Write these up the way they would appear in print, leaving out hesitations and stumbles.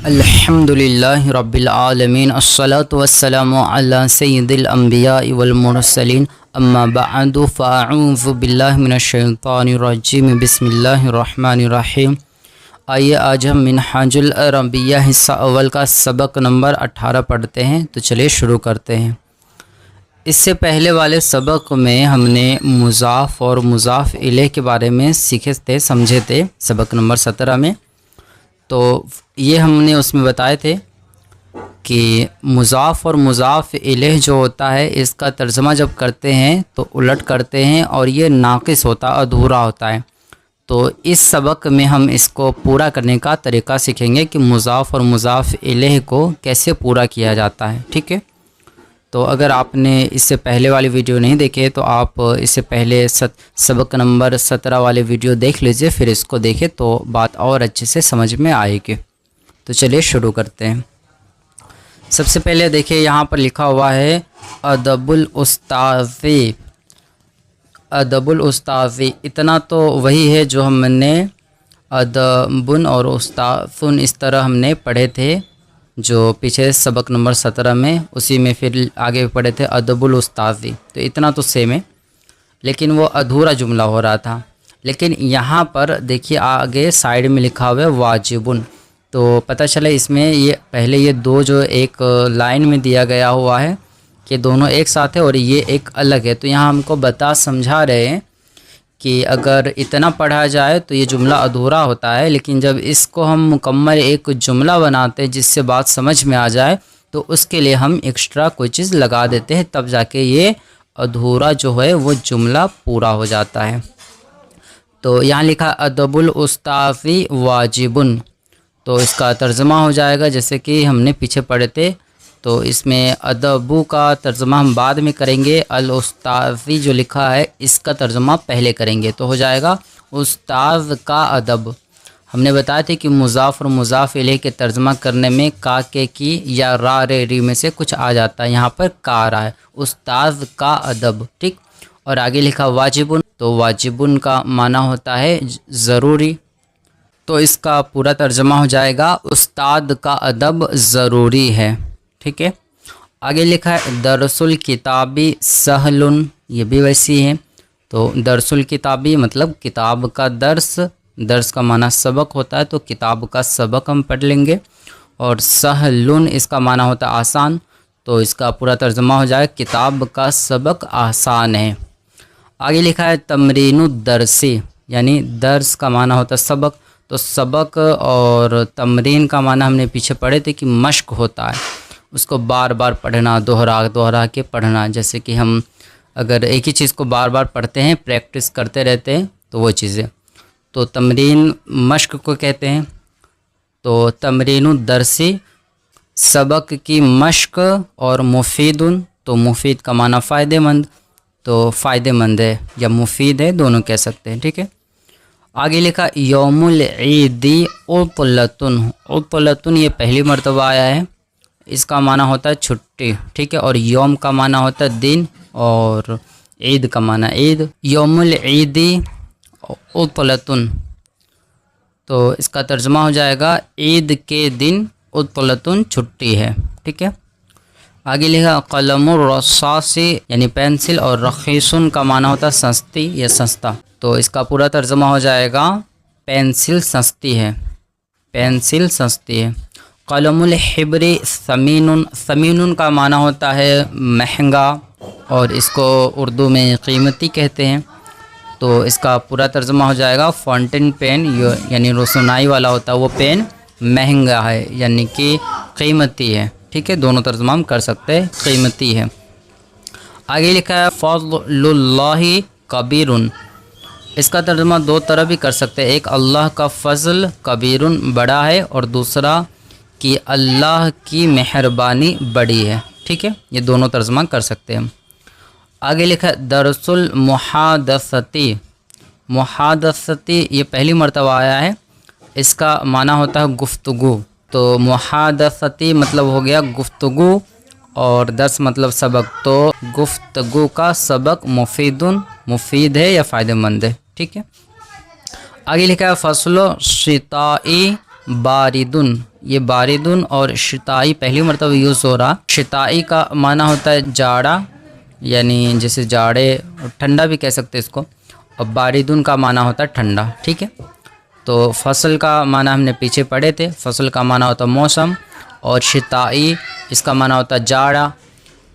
الحمدللہ رب العالمین الصلاة والسلام علی سید الانبیاء والمرسلین اما بعد فاعوذ باللہ من الشیطان الرجیم بسم اللہ الرحمن الرحیم۔ آئیے آج ہم منہاج العربیہ حصہ اول کا سبق نمبر 18 پڑھتے ہیں، تو چلیے شروع کرتے ہیں۔ اس سے پہلے والے سبق میں ہم نے مضاف اور مضاف الیہ کے بارے میں سیکھے تھے، سمجھے تھے سبق نمبر 17 میں۔ تو یہ ہم نے اس میں بتائے تھے کہ مضاف اور مضاف الیہ جو ہوتا ہے اس کا ترجمہ جب کرتے ہیں تو الٹ کرتے ہیں اور یہ ناقص ہوتا، ادھورا ہوتا ہے۔ تو اس سبق میں ہم اس کو پورا کرنے کا طریقہ سیکھیں گے کہ مضاف اور مضاف الیہ کو کیسے پورا کیا جاتا ہے، ٹھیک ہے۔ تو اگر آپ نے اس سے پہلے والی ویڈیو نہیں دیکھے تو آپ اس سے پہلے سبق نمبر 17 والے ویڈیو دیکھ لیجئے، پھر اس کو دیکھیں تو بات اور اچھے سے سمجھ میں آئے گی۔ تو چلیے شروع کرتے ہیں۔ سب سے پہلے دیکھیں یہاں پر لکھا ہوا ہے ادب الاستاذی۔ ادب الاستاذی اتنا تو وہی ہے جو ہم نے ادبن اور استاذن اس طرح ہم نے پڑھے تھے، جو پیچھے سبق نمبر 17 میں، اسی میں پھر آگے پڑھے تھے ادب الاستاذی، تو اتنا تو سیم ہے، لیکن وہ ادھورا جملہ ہو رہا تھا۔ لیکن یہاں پر دیکھیے آگے سائیڈ میں لکھا ہوا ہے واجبن، تو پتہ چلا اس میں یہ پہلے یہ دو جو ایک لائن میں دیا گیا ہوا ہے کہ دونوں ایک ساتھ ہے اور یہ ایک الگ ہے، تو یہاں ہم کو سمجھا رہے ہیں کہ اگر اتنا پڑھا جائے تو یہ جملہ ادھورا ہوتا ہے، لیکن جب اس کو ہم مکمل ایک جملہ بناتے ہیں جس سے بات سمجھ میں آ جائے تو اس کے لیے ہم ایکسٹرا کوئی چیز لگا دیتے ہیں، تب جا کے یہ ادھورا جو ہے وہ جملہ پورا ہو جاتا ہے۔ تو یہاں لکھا ادب الاستاذی واجبن، تو اس کا ترجمہ ہو جائے گا جیسے کہ ہم نے پیچھے پڑھے تھے، تو اس میں ادبو کا ترجمہ ہم بعد میں کریں گے، الاستاذی جو لکھا ہے اس کا ترجمہ پہلے کریں گے، تو ہو جائے گا استاذ کا ادب۔ ہم نے بتایا تھے کہ مضاف اور مضاف الیہ کے ترجمہ کرنے میں کا کے کی یا را رے ری میں سے کچھ آ جاتا ہے، یہاں پر کا آ رہا ہے، استاذ کا ادب، ٹھیک۔ اور آگے لکھا واجبن، تو واجبن کا معنی ہوتا ہے ضروری، تو اس کا پورا ترجمہ ہو جائے گا استاد کا ادب ضروری ہے، ٹھیک ہے۔ آگے لکھا ہے درس الکتابی سہل، یہ بھی ویسی ہے، تو درس الکتابی مطلب کتاب کا درس، درس کا معنی سبق ہوتا ہے، تو کتاب کا سبق ہم پڑھ لیں گے۔ اور سہل اس کا معنی ہوتا ہے آسان، تو اس کا پورا ترجمہ ہو جائے کتاب کا سبق آسان ہے۔ آگے لکھا ہے تمرین الدرسی، یعنی درس کا معنی ہوتا ہے سبق، تو سبق اور تمرین کا معنی ہم نے پیچھے پڑھے تھے کہ مشق ہوتا ہے، اس کو بار بار پڑھنا، دوہرا کے پڑھنا، جیسے کہ ہم اگر ایک ہی چیز کو بار بار پڑھتے ہیں، پریکٹس کرتے رہتے ہیں، تو وہ چیزیں، تو تمرین مشق کو کہتے ہیں۔ تو تمرین الدرسی سبق کی مشق، اور مفید، تو مفید کا معنی فائدہ مند، تو فائدہ مند ہے یا مفید ہے، دونوں کہہ سکتے ہیں، ٹھیک ہے۔ آگے لکھا یوم العید عطلۃ، عطلۃ یہ پہلی مرتبہ آیا ہے، اس کا معنی ہوتا ہے چھٹی، ٹھیک ہے، اور یوم کا معنی ہوتا ہے دن، اور عید کا معنی عید۔ یوم العید عطلۃ، تو اس کا ترجمہ ہو جائے گا عید کے دن عطلۃ چھٹی ہے، ٹھیک ہے۔ آگے لکھا قلم الرصاص یعنی پینسل، اور رخیص کا معنی ہوتا ہے سستی یا سستا، تو اس کا پورا ترجمہ ہو جائے گا پینسل سستی ہے، پینسل سستی ہے۔ قلم الحبر ثمین، ثمین کا معنی ہوتا ہے مہنگا، اور اس کو اردو میں قیمتی کہتے ہیں، تو اس کا پورا ترجمہ ہو جائے گا فاؤنٹین پین، یعنی روشنائی والا ہوتا ہے وہ پین مہنگا ہے، یعنی کہ قیمتی ہے، ٹھیک ہے، دونوں ترجمہ ہم کر سکتے ہیں، قیمتی ہے۔ آگے لکھا ہے فضل اللہ کبیر، اس کا ترجمہ دو طرح بھی کر سکتے ہیں، ایک اللہ کا فضل کبیر بڑا ہے، اور دوسرا کہ اللہ کی مہربانی بڑی ہے، ٹھیک ہے، یہ دونوں ترجمہ کر سکتے ہیں ہم۔ آگے لکھا ہے درس المحادثتی، محادثتی یہ پہلی مرتبہ آیا ہے، اس کا معنی ہوتا ہے گفتگو، تو محادثتی مطلب ہو گیا گفتگو، اور درس مطلب سبق، تو گفتگو کا سبق مفید ہے یا فائدہ مند ہے، ٹھیک ہے۔ آگے لکھا ہے فصل شتائی باردن، یہ باردن اور شتائی پہلی مرتبہ یوز ہو رہا. شتائی کا معنی ہوتا ہے جاڑا، یعنی جیسے جاڑے، ٹھنڈا بھی کہہ سکتے اس کو، اور باردن کا معنی ہوتا ہے ٹھنڈا. ٹھیک ہے، تو فصل کا معنی ہم نے پیچھے پڑھے تھے. فصل کا معنی ہوتا ہے موسم، اور شتائی اس کا معنی ہوتا ہے جاڑا.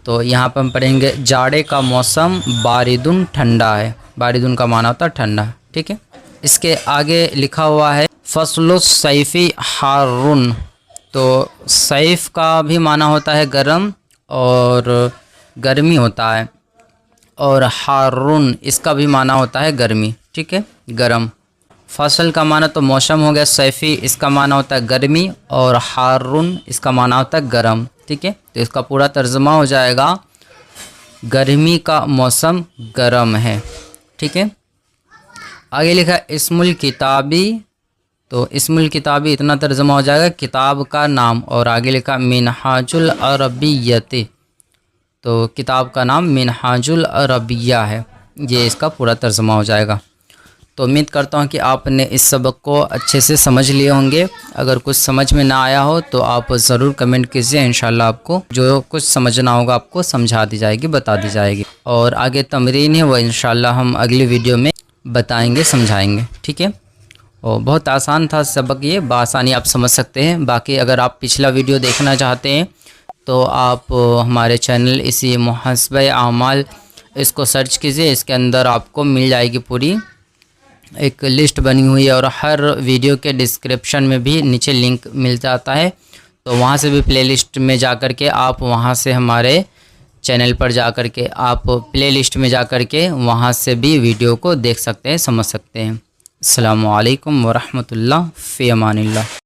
تو یہاں پہ ہم پڑھیں گے جاڑے کا موسم باردن ٹھنڈا ہے. باردن کا معنی ہوتا ہے ٹھنڈا. ٹھیک ہے، اس کے آگے لکھا ہوا ہے فصل الصیفی حارن. تو صیف کا بھی معنی ہوتا ہے گرم اور گرمی ہوتا ہے، اور حارن اس کا بھی معنی ہوتا ہے گرمی. ٹھیک ہے، گرم. فصل کا معنی تو موسم ہو گیا، صیفی اس کا معنی ہوتا ہے گرمی، اور حارن اس کا معنی ہوتا ہے گرم. ٹھیک ہے، تو اس کا پورا ترجمہ ہو جائے گا گرمی کا موسم گرم ہے. ٹھیک ہے، آگے لکھا اسم الکتابی. تو اسم الکتابی اتنا ترجمہ ہو جائے گا کتاب کا نام، اور آگے لکھا منہاج العربیت. تو کتاب کا نام منہاج العربیہ ہے. یہ اس کا پورا ترجمہ ہو جائے گا. تو امید کرتا ہوں کہ آپ نے اس سبق کو اچھے سے سمجھ لیے ہوں گے. اگر کچھ سمجھ میں نہ آیا ہو تو آپ ضرور کمنٹ کیجیے. انشاءاللہ آپ کو جو کچھ سمجھنا ہوگا آپ کو سمجھا دی جائے گی، بتا دی جائے گی. اور آگے تمرین ہے وہ انشاءاللہ ہم اگلی ویڈیو میں بتائیں گے، سمجھائیں گے. ٹھیک ہے، اور بہت آسان تھا سبق، یہ بآسانی آپ سمجھ سکتے ہیں. باقی اگر آپ پچھلا ویڈیو دیکھنا چاہتے ہیں تو آپ ہمارے چینل اسی محاسبہ اعمال اس کو سرچ کیجیے. اس کے اندر آپ کو مل جائے گی پوری ایک لسٹ بنی ہوئی ہے، اور ہر ویڈیو کے ڈسکرپشن میں بھی نیچے لنک مل جاتا ہے. تو وہاں سے بھی پلے لسٹ میں جا کر کے آپ وہاں سے ہمارے چینل پر جا کر کے آپ پلے لسٹ میں جا کر کے وہاں سے بھی ویڈیو کو دیکھ سکتے ہیں، سمجھ سکتے ہیں. السلام علیکم ورحمۃ اللہ، فی امان اللہ.